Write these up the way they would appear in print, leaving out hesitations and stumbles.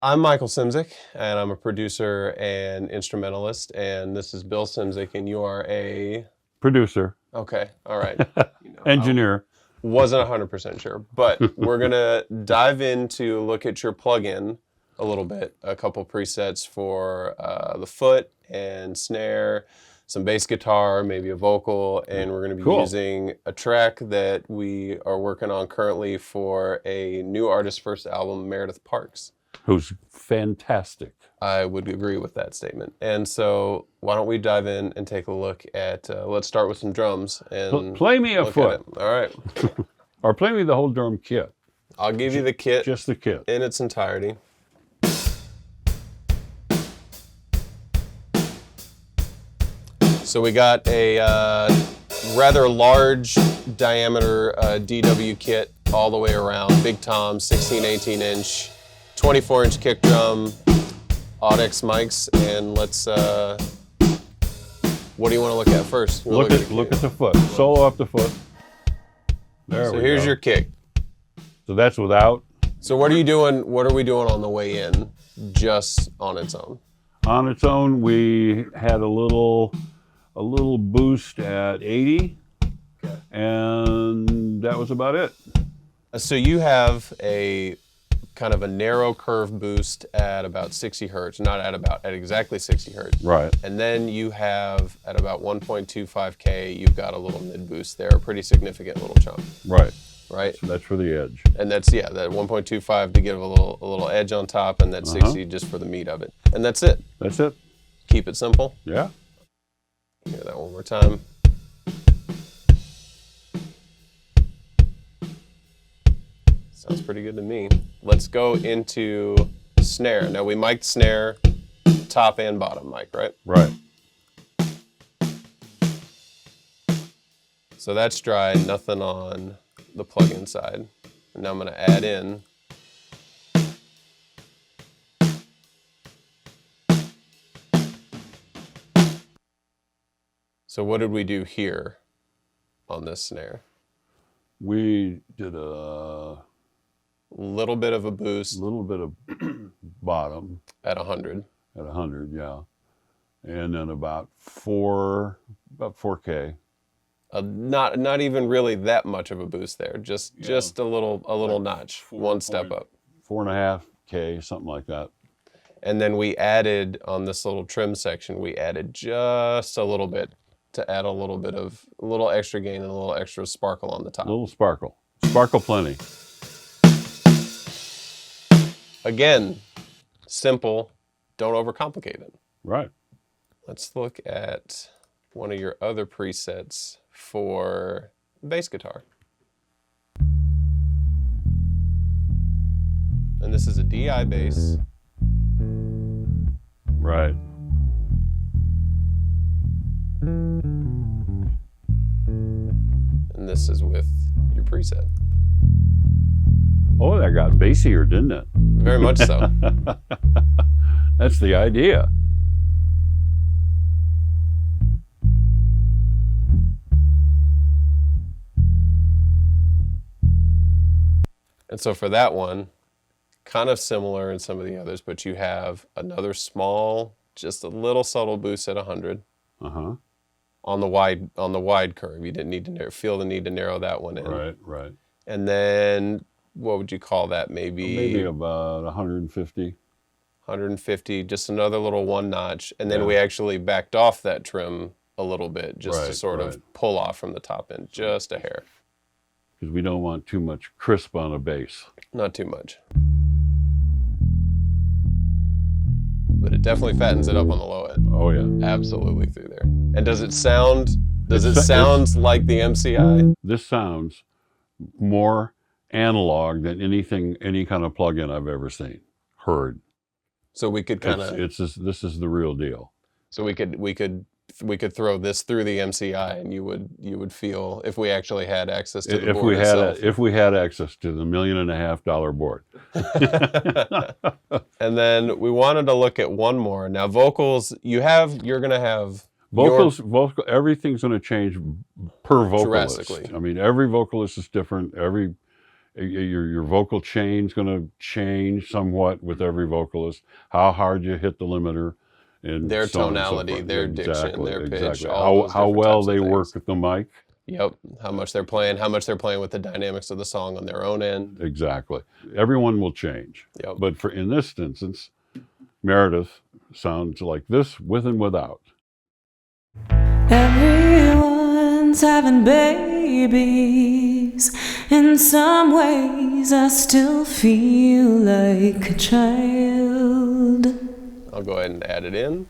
I'm Michael Simzik, and I'm a producer and instrumentalist, and this is Bill Simzik, and you are a... Producer, Okay, all right. I engineer. wasn't 100% sure, but we're gonna dive in to look at your plugin a little bit, a couple presets for the foot and snare, some bass guitar, maybe a vocal, and we're gonna be Cool. using a track that we are working on currently for a new artist's first album, Meredith Parks. Who's fantastic. I would agree with that statement. And so why don't we dive in and take a look at, let's start with some drums and Play me a look foot. at it. All right. Or play me the whole drum kit. I'll give you the kit Just the kit. in its entirety. So we got a rather large diameter DW kit all the way around. Big Tom, 16, 18 inch, 24 inch kick drum, Audix mics, and let's, what do you want to look at first? Look at the foot. Solo up the foot. There we go. So here's your kick. So that's without. So what are you doing? What are we doing on the way in, just on its own? On its own, we had a little boost at 80, and that was about it. So you have a kind of a narrow curve boost at about 60 hertz, not at exactly 60 hertz. Right. And then you have at about 1.25K, you've got a little mid boost there, a pretty significant little chunk. Right. Right. So that's for the edge. And that's, yeah, that 1.25 to give a little edge on top, and that 60 just for the meat of it. And that's it. That's it. Keep it simple. Yeah. Hear that one more time. Sounds pretty good to me. Let's go into snare. Now we mic'd snare, top and bottom mic, right? Right. So that's dry, nothing on the plug-in side. And now I'm gonna add in So what did we do here on this snare? We did a Little bit of a boost little bit of bottom at 100. at 100, yeah. And then about 4K. Not even really that much of a boost there. Just a little notch, one step up. 4.5K, something like that. And then we added on this little trim section, we added just a little bit to add a little extra gain and a little extra sparkle on the top. A little sparkle. Sparkle plenty. Again, simple, don't overcomplicate it. Right. Let's look at one of your other presets for bass guitar. And this is a DI bass. Right. And this is with your preset. Oh, that got bassier, didn't it? Very much so. That's the idea. And so for that one, kind of similar in some of the others, but you have another small, just a little subtle boost at 100 Uh-huh. on the wide curve. You didn't need to feel the need to narrow that one in. Right, right. And then what would you call that? Maybe about 150. 150, just another little one notch. And then Yeah. we actually backed off that trim a little bit just to Right, sort right. of pull off from the top end, just a hair. Because we don't want too much crisp on a bass. Not too much. But it definitely fattens it up on the low end. Oh, yeah. Absolutely through there. And does it sound It's- like the MCI? This sounds more analog than any kind of plug-in I've ever seen, heard. So we could kind of This is the real deal. so we could throw this through the MCI, and you would feel, if we actually had access to the board itself. If we had access to the $1.5 million board. And then we wanted to look at one more. Now vocals, you're gonna have Everything's going to change per vocalist. Drastically. I mean, every vocalist is different. Every Your vocal chain's going to change somewhat with every vocalist. How hard you hit the limiter, and Their so on and so tonality, forth. their diction, their pitch, Exactly. all those How different well types of they things. work with the mic. Yep. How much they're playing with the dynamics of the song on their own end. Exactly. Everyone will change. Yep. But in this instance, Meredith sounds like this with and without. Everyone's having babies. In some ways, I still feel like a child. I'll go ahead and add it in.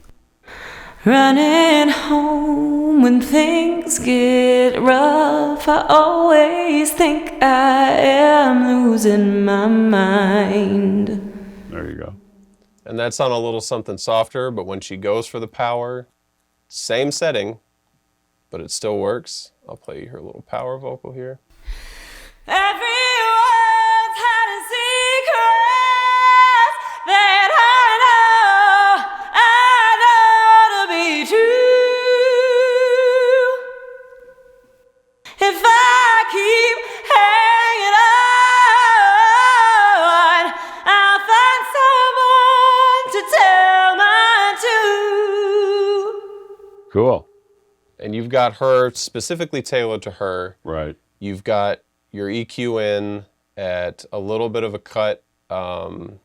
Running home when things get rough, I always think I am losing my mind. There you go. And that's on a little something softer, but when she goes for the power, same setting, but it still works. I'll play you her little power vocal here. Everyone's had a secret that I know to be true. If I keep hanging on, I'll find someone to tell mine to. Cool. And you've got her specifically tailored to her. Right. You've got your EQ in at a little bit of a cut, around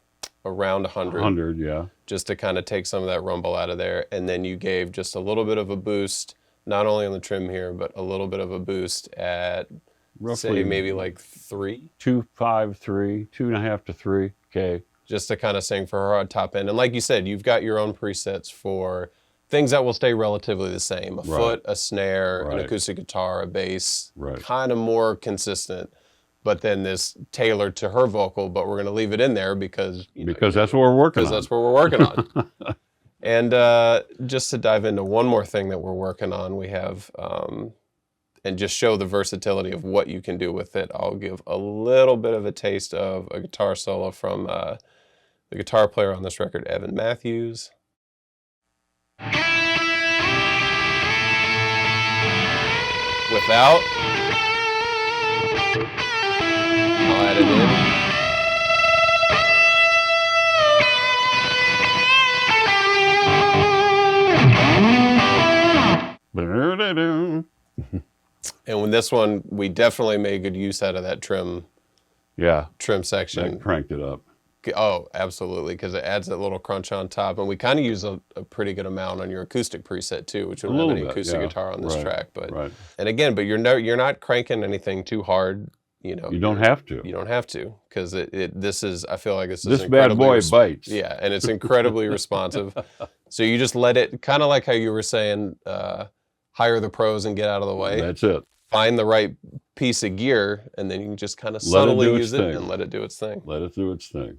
100. 100, yeah. Just to kind of take some of that rumble out of there. And then you gave just a little bit of a boost, not only on the trim here, but a little bit of a boost at, Roughly say, maybe like 3. 2, 5, 3, 2.5 to 3. Okay. Just to kind of sing for her on top end. And like you said, you've got your own presets for things that will stay relatively the same. A foot, a snare, an acoustic guitar, a bass. Right. Kind of more consistent. But then this tailored to her vocal, but we're going to leave it in there because... Because that's what we're working on. Because that's what we're working on. And just to dive into one more thing that we're working on, we have... and just show the versatility of what you can do with it, I'll give a little bit of a taste of a guitar solo from the guitar player on this record, Evan Matthews. Without, I'll add it in. And with this one, we definitely made good use out of that trim section. That cranked it up. Oh, absolutely, because it adds that little crunch on top. And we kind of use a pretty good amount on your acoustic preset too, which we don't have any acoustic guitar on this track. But and again, but you're not cranking anything too hard. You know, you don't have to. You don't have to, because this is, I feel like this bad boy bites. Yeah, and it's incredibly responsive. So you just let it, kind of like how you were saying, hire the pros and get out of the way. That's it. Find the right piece of gear, and then you can just kind of subtly use it and let it do its thing. Let it do its thing.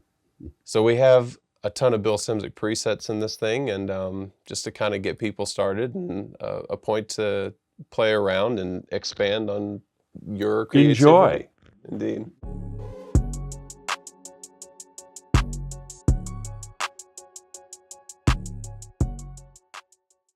So we have a ton of Bill Szymczyk presets in this thing, and just to kind of get people started and a point to play around and expand on your creativity. Enjoy. Indeed.